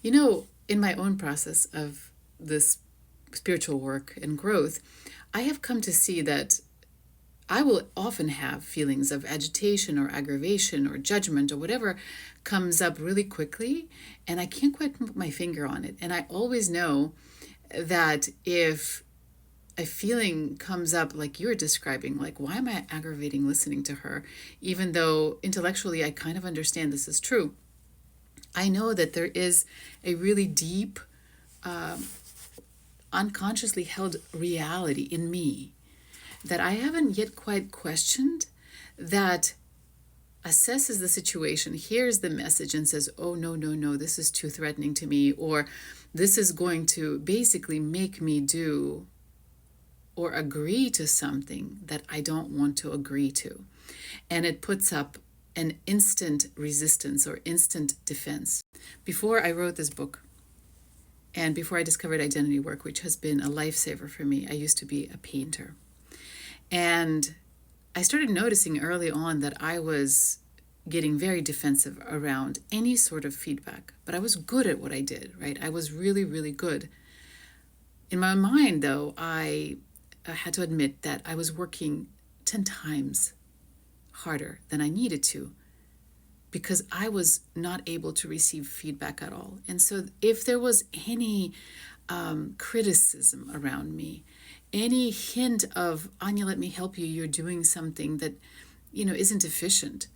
In my own process of this spiritual work and growth, I have come to see that I will often have feelings of agitation or aggravation or judgment or whatever comes up really quickly, and I can't quite put my finger on it. And I always know that if a feeling comes up like you're describing, like, why am I aggravating listening to her? Even though intellectually I kind of understand this is true, I know that there is a really deep, unconsciously held reality in me that I haven't yet quite questioned, that assesses the situation, hears the message, and says, oh, no, no, no, this is too threatening to me, or this is going to basically make me do or agree to something that I don't want to agree to. And it puts up an instant resistance or instant defense. Before I wrote this book, and before I discovered identity work, which has been a lifesaver for me, I used to be a painter. And I started noticing early on that I was getting very defensive around any sort of feedback, but I was good at what I did, right? I was really, really good. In my mind, though, I had to admit that I was working 10 times harder than I needed to because I was not able to receive feedback at all. And so if there was any criticism around me, any hint of, Anya, let me help you, you're doing something that, isn't efficient,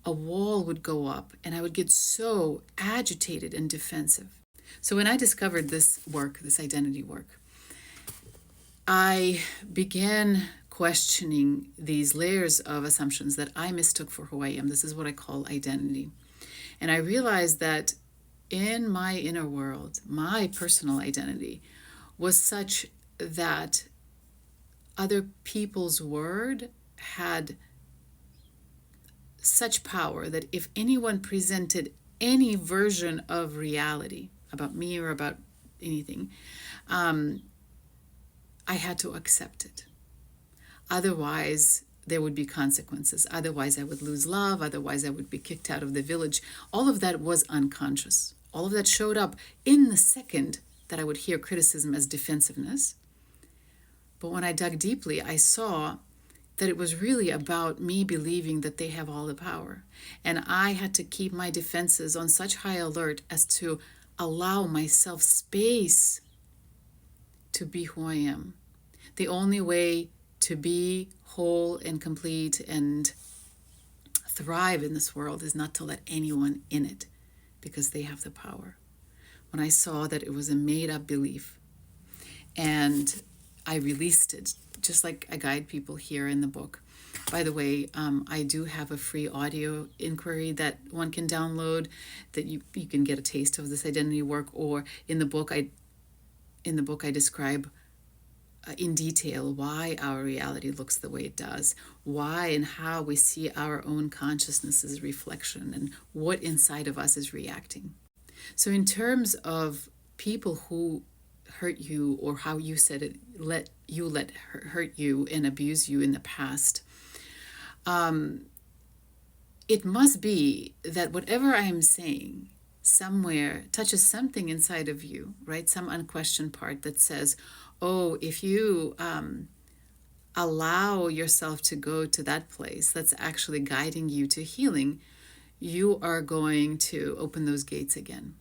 a wall would go up and I would get so agitated and defensive. So when I discovered this work, this identity work, I began questioning these layers of assumptions that I mistook for who I am. This is what I call identity. And I realized that in my inner world, my personal identity was such that other people's word had such power that if anyone presented any version of reality about me or about anything, I had to accept it. Otherwise, there would be consequences. Otherwise, I would lose love. Otherwise, I would be kicked out of the village. All of that was unconscious. All of that showed up in the second that I would hear criticism as defensiveness. But when I dug deeply, I saw that it was really about me believing that they have all the power. And I had to keep my defenses on such high alert as to allow myself space to be who I am. The only way to be whole and complete and thrive in this world is not to let anyone in it, because they have the power. When I saw that it was a made-up belief and I released it, just like I guide people here in the book. By the way, I do have a free audio inquiry that one can download, that you can get a taste of this identity work. Or in the book, I describe in detail why our reality looks the way it does, why and how we see our own consciousness as reflection, and what inside of us is reacting. So in terms of people who hurt you, or how you said it, let hurt you and abuse you in the past, it must be that whatever I am saying somewhere touches something inside of you, right? Some unquestioned part that says, oh, if you allow yourself to go to that place that's actually guiding you to healing, you are going to open those gates again.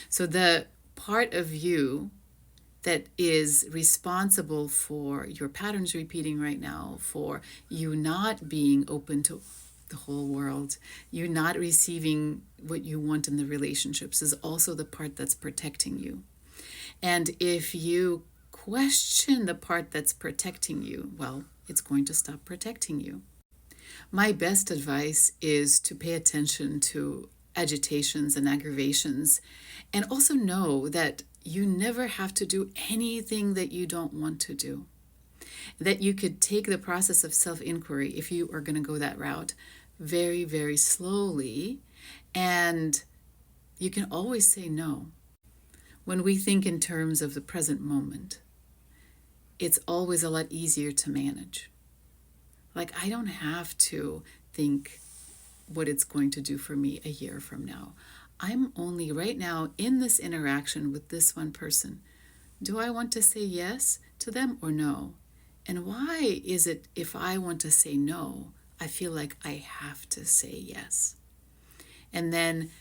So the part of you that is responsible for your patterns repeating right now, for you not being open to the whole world, you not receiving what you want in the relationships, is also the part that's protecting you. And if you question the part that's protecting you, well, it's going to stop protecting you. My best advice is to pay attention to agitations and aggravations, and also know that you never have to do anything that you don't want to do. That you could take the process of self-inquiry, if you are going to go that route, very, very slowly, and you can always say no. When we think in terms of the present moment, it's always a lot easier to manage. Like, I don't have to think what it's going to do for me a year from now. I'm only right now in this interaction with this one person. Do I want to say yes to them or no? And why is it if I want to say no, I feel like I have to say yes? And then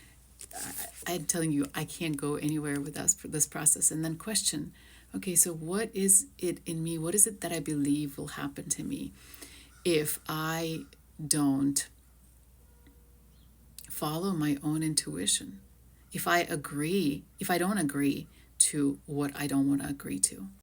I'm telling you, I can't go anywhere without this process. And then question, okay, so what is it in me? What is it that I believe will happen to me if I don't follow my own intuition? If I don't agree to what I don't want to agree to?